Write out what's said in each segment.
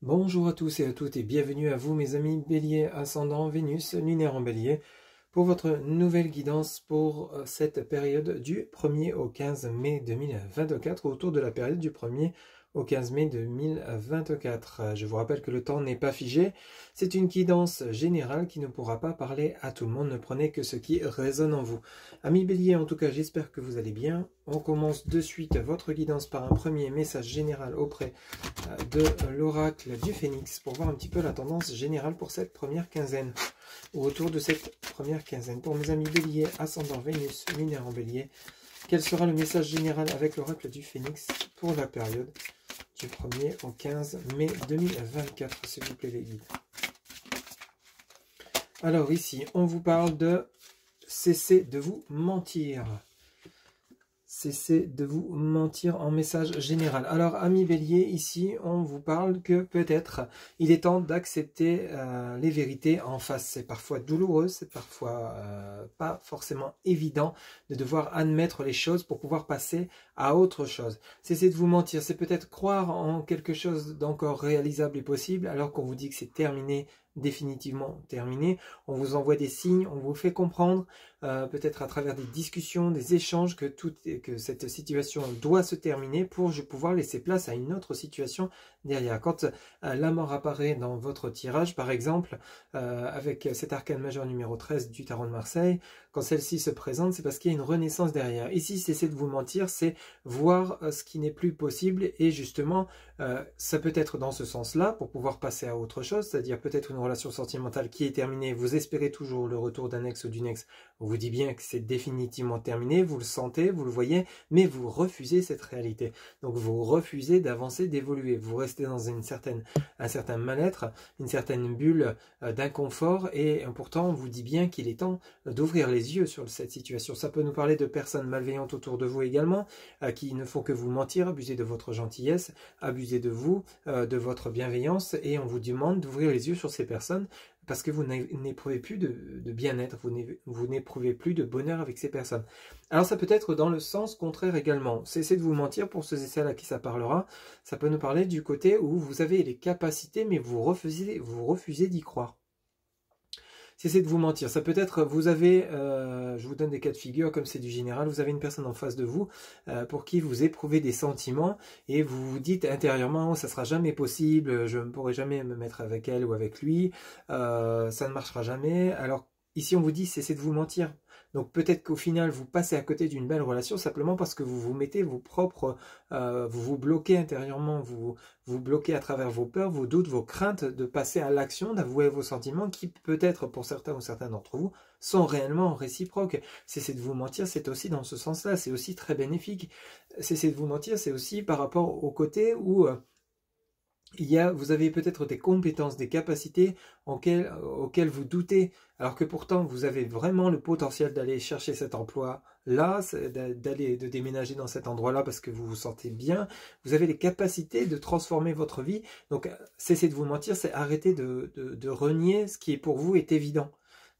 Bonjour à tous et à toutes et bienvenue à vous mes amis Bélier, ascendant Vénus, lunaire en Bélier, pour votre nouvelle guidance pour cette période du 1er au 15 mai 2024, autour de la période du 1er au 15 mai 2024. Je vous rappelle que le temps n'est pas figé, c'est une guidance générale qui ne pourra pas parler à tout le monde, ne prenez que ce qui résonne en vous. Amis Bélier, en tout cas j'espère que vous allez bien. On commence de suite votre guidance par un premier message général auprès de l'oracle du Phénix pour voir un petit peu la tendance générale pour cette première quinzaine, ou autour de cette première quinzaine. Pour mes amis Bélier, ascendant Vénus, lunaire en Bélier, quel sera le message général avec l'oracle du Phénix pour la période du 1er au 15 mai 2024, s'il vous plaît les guides. Alors ici, on vous parle de cesser de vous mentir. Cessez de vous mentir en message général. Alors, amis Bélier, ici, on vous parle que peut-être il est temps d'accepter les vérités en face. C'est parfois douloureux, c'est parfois pas forcément évident de devoir admettre les choses pour pouvoir passer à autre chose. Cessez de vous mentir, c'est peut-être croire en quelque chose d'encore réalisable et possible alors qu'on vous dit que c'est terminé, définitivement terminé. On vous envoie des signes, on vous fait comprendre, peut-être à travers des discussions, des échanges, que cette situation doit se terminer pour pouvoir laisser place à une autre situation derrière. Quand la mort apparaît dans votre tirage, par exemple, avec cet arcane majeur numéro 13 du tarot de Marseille, quand celle-ci se présente, c'est parce qu'il y a une renaissance derrière. Ici, cesser de vous mentir, c'est voir ce qui n'est plus possible, et justement, ça peut être dans ce sens-là, pour pouvoir passer à autre chose, c'est-à-dire peut-être une relation sentimentale qui est terminée, vous espérez toujours le retour d'un ex ou d'une ex, on vous dit bien que c'est définitivement terminé, vous le sentez, vous le voyez, mais vous refusez cette réalité. Donc vous refusez d'avancer, d'évoluer, vous restez dans un certain mal-être, une certaine bulle d'inconfort, et pourtant on vous dit bien qu'il est temps d'ouvrir les yeux sur cette situation. Ça peut nous parler de personnes malveillantes autour de vous également, qui ne font que vous mentir, abuser de votre gentillesse, abuser de vous, de votre bienveillance, et on vous demande d'ouvrir les yeux sur ces personnes parce que vous n'éprouvez plus de bien-être, vous n'éprouvez plus de bonheur avec ces personnes. Alors ça peut être dans le sens contraire également. Cessez de vous mentir, pour ceux et celles à qui ça parlera. Ça peut nous parler du côté où vous avez les capacités, mais vous refusez d'y croire. Cessez de vous mentir. Ça peut être, vous avez, je vous donne des cas de figure, comme c'est du général, vous avez une personne en face de vous pour qui vous éprouvez des sentiments et vous vous dites intérieurement, oh, ça sera jamais possible, je ne pourrai jamais me mettre avec elle ou avec lui, ça ne marchera jamais. Alors ici on vous dit, cessez de vous mentir. Donc peut-être qu'au final, vous passez à côté d'une belle relation simplement parce que vous vous mettez vos propres... vous vous bloquez intérieurement, vous bloquez à travers vos peurs, vos doutes, vos craintes de passer à l'action, d'avouer vos sentiments qui peut-être pour certains ou certains d'entre vous sont réellement réciproques. Cessez de vous mentir, c'est aussi dans ce sens-là, c'est aussi très bénéfique. Cessez de vous mentir, c'est aussi par rapport au côté où... vous avez peut-être des compétences, des capacités auxquelles vous doutez, alors que pourtant vous avez vraiment le potentiel d'aller chercher cet emploi-là, de déménager dans cet endroit-là parce que vous vous sentez bien, vous avez les capacités de transformer votre vie. Donc cessez de vous mentir, c'est arrêter de renier ce qui pour vous est évident.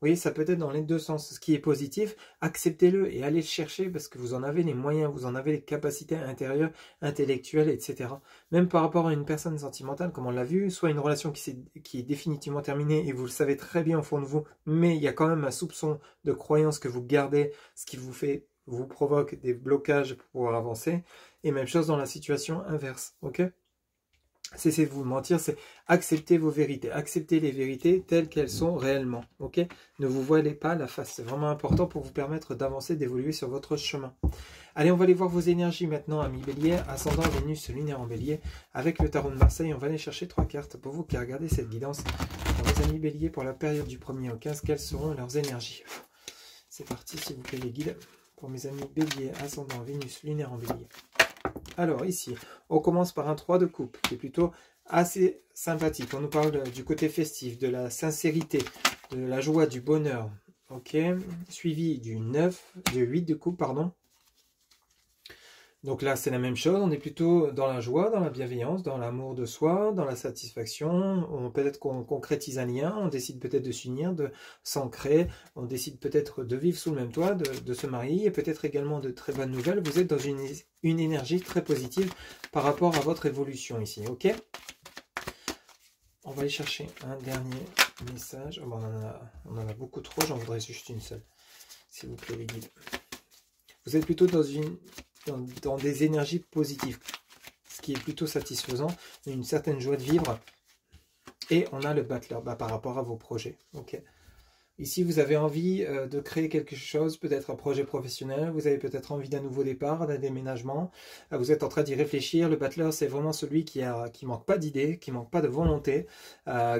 Vous voyez, ça peut être dans les deux sens. Ce qui est positif, acceptez-le et allez le chercher parce que vous en avez les moyens, vous en avez les capacités intérieures, intellectuelles, etc. Même par rapport à une personne sentimentale, comme on l'a vu, soit une relation qui est définitivement terminée et vous le savez très bien au fond de vous, mais il y a quand même un soupçon de croyance que vous gardez, ce qui vous provoque des blocages pour pouvoir avancer. Et même chose dans la situation inverse, ok ? Cessez de vous mentir, c'est accepter vos vérités, accepter les vérités telles qu'elles sont réellement, ok? Ne vous voilez pas la face, c'est vraiment important pour vous permettre d'avancer, d'évoluer sur votre chemin. Allez, on va aller voir vos énergies maintenant, amis Bélier, ascendant Vénus, lunaire en Bélier, avec le tarot de Marseille. On va aller chercher 3 cartes pour vous qui regardez cette guidance. Pour vos amis Bélier, pour la période du 1er au 15, quelles seront leurs énergies? C'est parti, s'il vous plaît les guides. Pour mes amis Bélier, ascendant Vénus, lunaire en Bélier. Alors ici, on commence par un 3 de coupe, qui est plutôt assez sympathique. On nous parle du côté festif, de la sincérité, de la joie, du bonheur. Ok, suivi du 8 de coupe, pardon. Donc là, c'est la même chose, on est plutôt dans la joie, dans la bienveillance, dans l'amour de soi, dans la satisfaction. Peut-être qu'on concrétise un lien, on décide peut-être de s'unir, de s'ancrer, on décide peut-être de vivre sous le même toit, de se marier, et peut-être également de très bonnes nouvelles. Vous êtes dans une énergie très positive par rapport à votre évolution ici, ok ? on va aller chercher un dernier message. Bon, on en a beaucoup trop, j'en voudrais juste une seule. S'il vous plaît, les guides. Vous êtes plutôt dans des énergies positives, ce qui est plutôt satisfaisant, une certaine joie de vivre. Et on a le battleur par rapport à vos projets. Ok. Ici, vous avez envie de créer quelque chose, peut-être un projet professionnel, vous avez peut-être envie d'un nouveau départ, d'un déménagement, vous êtes en train d'y réfléchir. Le battleur, c'est vraiment celui qui manque pas d'idées, qui manque pas de volonté,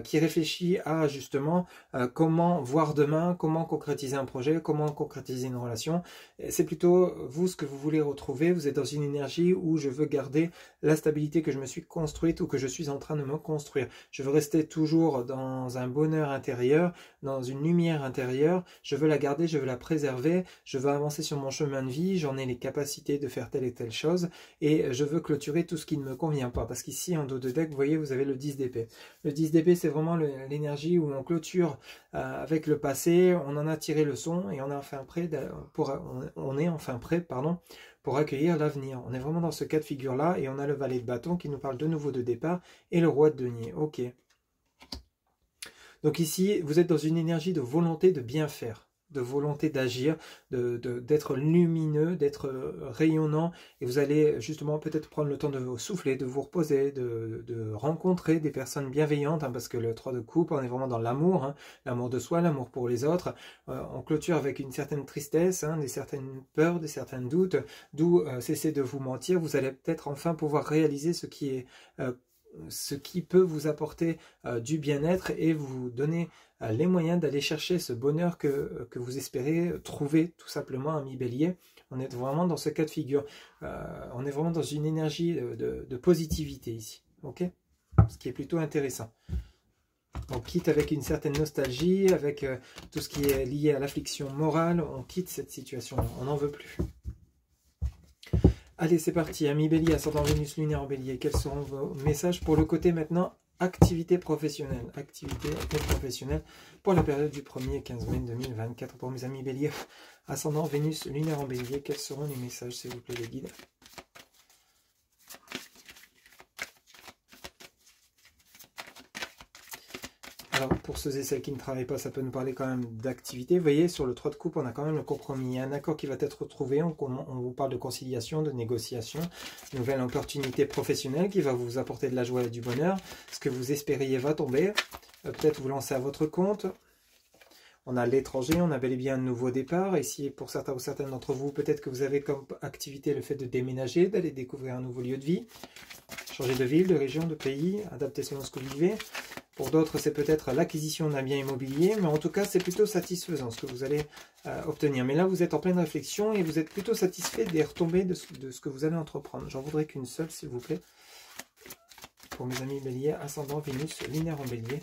qui réfléchit à justement comment voir demain, comment concrétiser un projet, comment concrétiser une relation. C'est plutôt vous ce que vous voulez retrouver. Vous êtes dans une énergie où je veux garder la stabilité que je me suis construite ou que je suis en train de me construire. Je veux rester toujours dans un bonheur intérieur, dans une lumière intérieure, je veux la garder, je veux la préserver, je veux avancer sur mon chemin de vie, j'en ai les capacités de faire telle et telle chose, et je veux clôturer tout ce qui ne me convient pas, parce qu'ici en dos de deck, vous voyez, vous avez le 10 d'épée. Le 10 d'épée, c'est vraiment l'énergie où on clôture avec le passé, on en a tiré le son, et on est enfin prêt pour accueillir l'avenir. On est vraiment dans ce cas de figure-là, et on a le valet de bâton qui nous parle de nouveau de départ, et le roi de denier. Ok. Donc ici, vous êtes dans une énergie de volonté de bien faire, de volonté d'agir, d'être lumineux, d'être rayonnant, et vous allez justement peut-être prendre le temps de vous souffler, de vous reposer, de rencontrer des personnes bienveillantes, hein, parce que le 3 de coupe, on est vraiment dans l'amour, hein, l'amour de soi, l'amour pour les autres. On clôture avec une certaine tristesse, hein, des certaines peurs, des certains doutes, d'où cessez de vous mentir. Vous allez peut-être enfin pouvoir réaliser ce qui peut vous apporter du bien-être et vous donner les moyens d'aller chercher ce bonheur que vous espérez trouver tout simplement, ami Bélier. On est vraiment dans ce cas de figure. On est vraiment dans une énergie de positivité ici. Ok, ce qui est plutôt intéressant. On quitte avec une certaine nostalgie, avec tout ce qui est lié à l'affliction morale. On quitte cette situation, on n'en veut plus. Allez, c'est parti, ami Bélier, ascendant Vénus lunaire en Bélier. Quels seront vos messages pour le côté maintenant activité professionnelle? Activité professionnelle pour la période du 1er 15 mai 2024. Pour mes amis Bélier, ascendant Vénus lunaire en Bélier, quels seront les messages, s'il vous plaît, les guides? Alors, pour ceux et celles qui ne travaillent pas, ça peut nous parler quand même d'activité. Vous voyez, sur le 3 de coupe, on a quand même le compromis. Il y a un accord qui va être trouvé. On vous parle de conciliation, de négociation. Nouvelle opportunité professionnelle qui va vous apporter de la joie et du bonheur. Ce que vous espériez va tomber. Peut-être vous lancer à votre compte. On a l'étranger, on a bel et bien un nouveau départ. Ici, pour certains ou certaines d'entre vous, peut-être que vous avez comme activité le fait de déménager, d'aller découvrir un nouveau lieu de vie. Changer de ville, de région, de pays, adapter selon ce que vous vivez. Pour d'autres, c'est peut-être l'acquisition d'un bien immobilier, mais en tout cas, c'est plutôt satisfaisant ce que vous allez obtenir. Mais là, vous êtes en pleine réflexion et vous êtes plutôt satisfait des retombées de ce que vous allez entreprendre. J'en voudrais qu'une seule, s'il vous plaît. Pour mes amis Bélier, ascendant Vénus, lunaire en Bélier.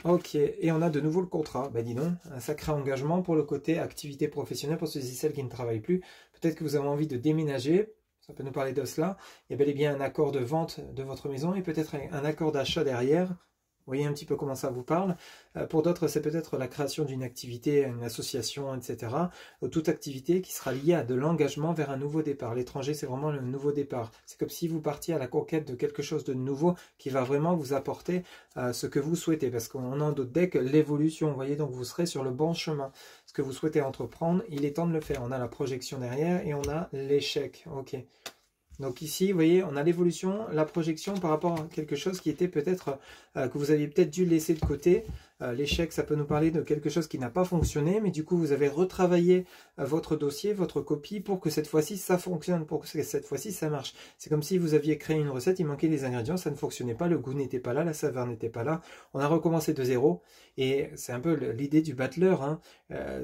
Ok, et on a de nouveau le contrat. Ben dis donc, un sacré engagement pour le côté activité professionnelle pour ceux et celles qui ne travaillent plus. Peut-être que vous avez envie de déménager. Ça peut nous parler de cela. Il y a bel et bien un accord de vente de votre maison et peut-être un accord d'achat derrière. Vous voyez un petit peu comment ça vous parle. Pour d'autres, c'est peut-être la création d'une activité, une association, etc. Toute activité qui sera liée à de l'engagement vers un nouveau départ. L'étranger, c'est vraiment le nouveau départ. C'est comme si vous partiez à la conquête de quelque chose de nouveau qui va vraiment vous apporter ce que vous souhaitez. Parce qu'on a en d'autres decks l'évolution. Vous voyez, donc vous serez sur le bon chemin. Ce que vous souhaitez entreprendre, il est temps de le faire. On a la projection derrière et on a l'échec. Ok. Donc ici, vous voyez, on a l'évolution, la projection par rapport à quelque chose qui était peut-être, que vous aviez peut-être dû laisser de côté. L'échec, ça peut nous parler de quelque chose qui n'a pas fonctionné, mais du coup, vous avez retravaillé votre dossier, votre copie, pour que cette fois-ci, ça fonctionne, pour que cette fois-ci, ça marche. C'est comme si vous aviez créé une recette, il manquait des ingrédients, ça ne fonctionnait pas, le goût n'était pas là, la saveur n'était pas là. On a recommencé de zéro, et c'est un peu l'idée du battleur, hein,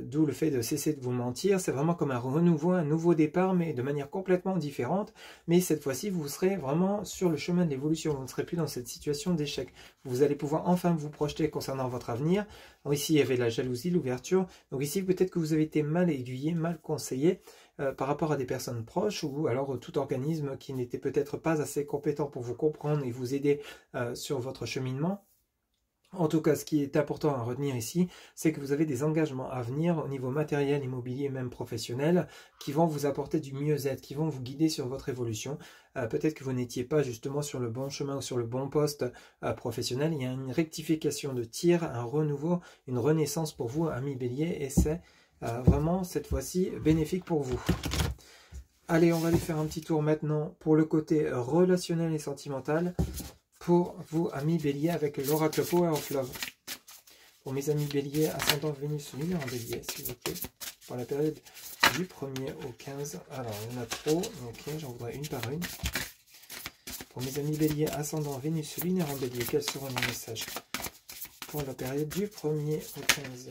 d'où le fait de cesser de vous mentir. C'est vraiment comme un renouveau, un nouveau départ, mais de manière complètement différente. Mais cette fois-ci, vous serez vraiment sur le chemin de l'évolution. Vous ne serez plus dans cette situation d'échec. Vous allez pouvoir enfin vous projeter concernant votre avenir. Alors ici, il y avait la jalousie, l'ouverture. Donc ici, peut-être que vous avez été mal aiguillé, mal conseillé par rapport à des personnes proches ou alors tout organisme qui n'était peut-être pas assez compétent pour vous comprendre et vous aider sur votre cheminement. En tout cas, ce qui est important à retenir ici, c'est que vous avez des engagements à venir au niveau matériel, immobilier, même professionnel, qui vont vous apporter du mieux-être, qui vont vous guider sur votre évolution. Peut-être que vous n'étiez pas justement sur le bon chemin ou sur le bon poste professionnel. Il y a une rectification de tir, un renouveau, une renaissance pour vous, amis Bélier, et c'est vraiment cette fois-ci bénéfique pour vous. Allez, on va aller faire un petit tour maintenant pour le côté relationnel et sentimental. Pour vous, amis Bélier, avec l'oracle Power of Love. Pour mes amis Bélier, ascendant Vénus, lunaire en Bélier, s'il vous plaît. Pour la période du 1er au 15. Alors, il y en a trop. Ok, j'en voudrais une par une. Pour mes amis Bélier, ascendant Vénus, lunaire en Bélier, quels seront les messages pour la période du 1er au 15?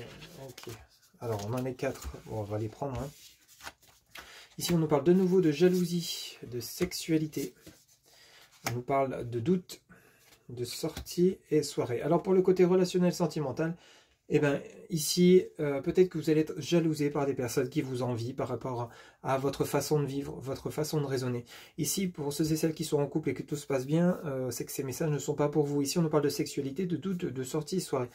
Ok. Alors, on en est 4. Bon, on va les prendre. Hein. Ici, on nous parle de nouveau de jalousie, de sexualité. On nous parle de doute, de sortie et soirée. Alors pour le côté relationnel sentimental, eh bien ici, peut-être que vous allez être jalousé par des personnes qui vous envient par rapport à votre façon de vivre, votre façon de raisonner. Ici, pour ceux et celles qui sont en couple et que tout se passe bien, c'est que ces messages ne sont pas pour vous. Ici, on nous parle de sexualité, de doute, de sortie, soirée.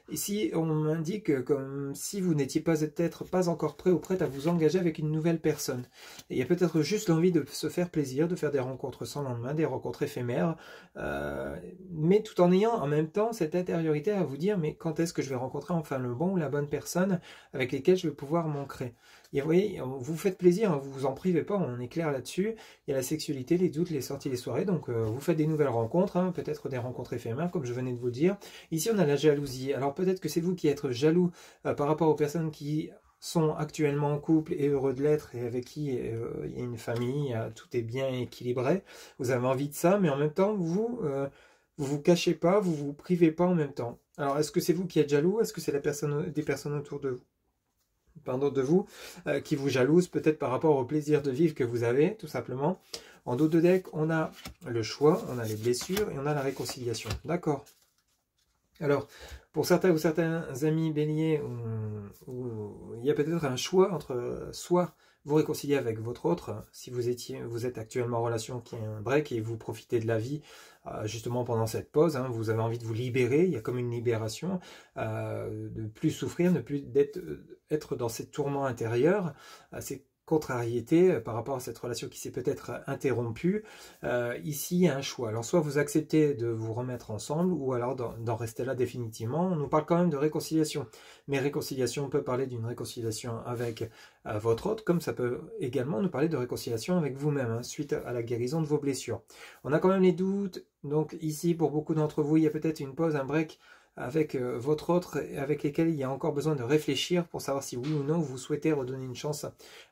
Ici, on m'indique comme si vous n'étiez peut-être pas encore prêt ou prête à vous engager avec une nouvelle personne. Et il y a peut-être juste l'envie de se faire plaisir, de faire des rencontres sans lendemain, des rencontres éphémères, mais tout en ayant en même temps cette intériorité à vous dire, mais quand est-ce que je vais rencontrer enfin le bon ou la bonne personne avec lesquelles je vais pouvoir m'ancrer. Et vous voyez, vous faites plaisir, vous vous en privez pas, on est clair là-dessus. Il y a la sexualité, les doutes, les sorties, les soirées, donc vous faites des nouvelles rencontres, hein, peut-être des rencontres éphémères, comme je venais de vous le dire. Ici, on a la jalousie. Alors peut-être que c'est vous qui êtes jaloux par rapport aux personnes qui sont actuellement en couple et heureux de l'être et avec qui il y a une famille, tout est bien équilibré. Vous avez envie de ça, mais en même temps, vous cachez pas, vous vous privez pas en même temps. Alors, est-ce que c'est vous qui êtes jaloux? Est-ce que c'est des personnes autour de vous, qui vous jalousent, peut-être par rapport au plaisir de vivre que vous avez, tout simplement? En dos de deck, on a le choix, on a les blessures et on a la réconciliation. D'accord. Alors, pour certains ou certains amis béliers, il y a peut-être un choix entre soit vous réconcilier avec votre autre, si vous êtes actuellement en relation qui est un break et vous profitez de la vie justement pendant cette pause, hein, vous avez envie de vous libérer, il y a comme une libération, de plus souffrir, ne plus être dans ces tourments intérieurs, ces contrariétés par rapport à cette relation qui s'est peut-être interrompue. Ici, il y a un choix. Alors, soit vous acceptez de vous remettre ensemble, ou alors d'en rester là définitivement. On nous parle quand même de réconciliation. Mais réconciliation, on peut parler d'une réconciliation avec votre autre, comme ça peut également nous parler de réconciliation avec vous-même, hein, suite à la guérison de vos blessures. On a quand même les doutes. Donc ici, pour beaucoup d'entre vous, il y a peut-être une pause, un break avec votre autre, avec lesquels il y a encore besoin de réfléchir pour savoir si oui ou non vous souhaitez redonner une chance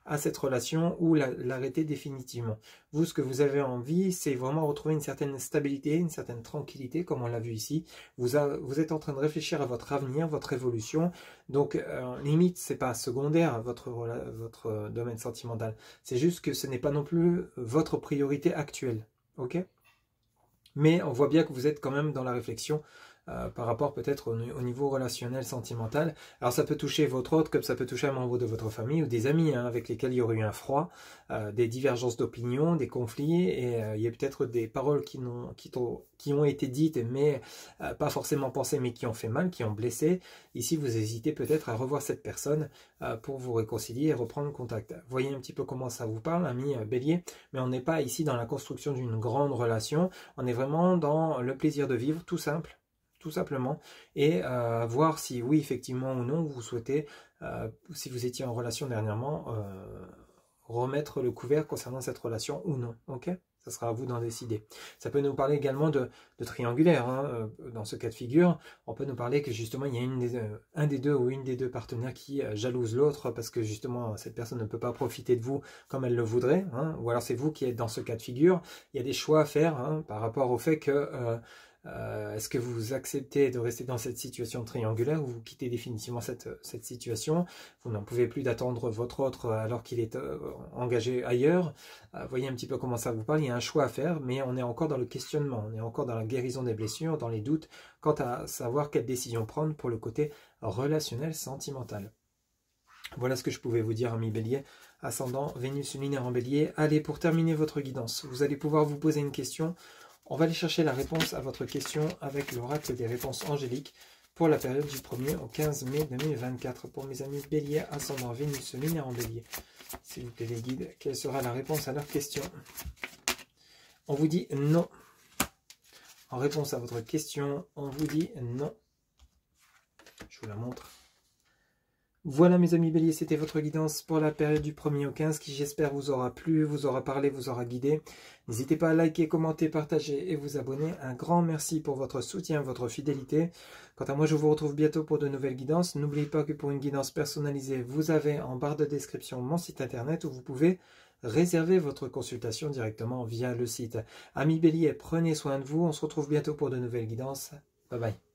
à cette relation ou l'arrêter définitivement. Vous, ce que vous avez envie, c'est vraiment retrouver une certaine stabilité, une certaine tranquillité, comme on l'a vu ici. Vous êtes en train de réfléchir à votre avenir, votre évolution. Donc, limite, c'est pas secondaire, votre domaine sentimental. C'est juste que ce n'est pas non plus votre priorité actuelle. Ok ? Mais on voit bien que vous êtes quand même dans la réflexion par rapport peut-être au niveau relationnel, sentimental. Alors ça peut toucher votre autre, comme ça peut toucher un membre de votre famille ou des amis hein, avec lesquels il y aurait eu un froid, des divergences d'opinion, des conflits, et il y a peut-être des paroles qui ont été dites, mais pas forcément pensées, mais qui ont fait mal, qui ont blessé. Ici, vous hésitez peut-être à revoir cette personne pour vous réconcilier et reprendre contact. Voyez un petit peu comment ça vous parle, ami Bélier, mais on n'est pas ici dans la construction d'une grande relation, on est vraiment dans le plaisir de vivre, tout simplement, et voir si oui, effectivement ou non, vous souhaitez, si vous étiez en relation dernièrement, remettre le couvert concernant cette relation ou non, ok? Ça sera à vous d'en décider. Ça peut nous parler également de triangulaire, hein, dans ce cas de figure. On peut nous parler que justement, il y a un des deux ou une des deux partenaires qui jalouse l'autre parce que justement, cette personne ne peut pas profiter de vous comme elle le voudrait, hein, ou alors c'est vous qui êtes dans ce cas de figure. Il y a des choix à faire hein, par rapport au fait que est-ce que vous acceptez de rester dans cette situation triangulaire ou vous quittez définitivement cette situation? Vous n'en pouvez plus d'attendre votre autre alors qu'il est engagé ailleurs. Voyez un petit peu comment ça vous parle. Il y a un choix à faire, mais on est encore dans le questionnement. On est encore dans la guérison des blessures, dans les doutes, quant à savoir quelle décision prendre pour le côté relationnel, sentimental. Voilà ce que je pouvais vous dire, ami Bélier, ascendant Vénus lunaire en Bélier. Allez, pour terminer votre guidance, vous allez pouvoir vous poser une question. On va aller chercher la réponse à votre question avec l'oracle des réponses angéliques pour la période du 1er au 15 mai 2024. Pour mes amis Bélier, ascendant Vénus, lunaire en Bélier. S'il vous plaît les guides, quelle sera la réponse à leur question? On vous dit non. En réponse à votre question, on vous dit non. Je vous la montre. Voilà mes amis Bélier, c'était votre guidance pour la période du 1er au 15 qui j'espère vous aura plu, vous aura parlé, vous aura guidé. N'hésitez pas à liker, commenter, partager et vous abonner. Un grand merci pour votre soutien, votre fidélité. Quant à moi, je vous retrouve bientôt pour de nouvelles guidances. N'oubliez pas que pour une guidance personnalisée, vous avez en barre de description mon site internet où vous pouvez réserver votre consultation directement via le site. Amis Bélier, prenez soin de vous. On se retrouve bientôt pour de nouvelles guidances. Bye bye.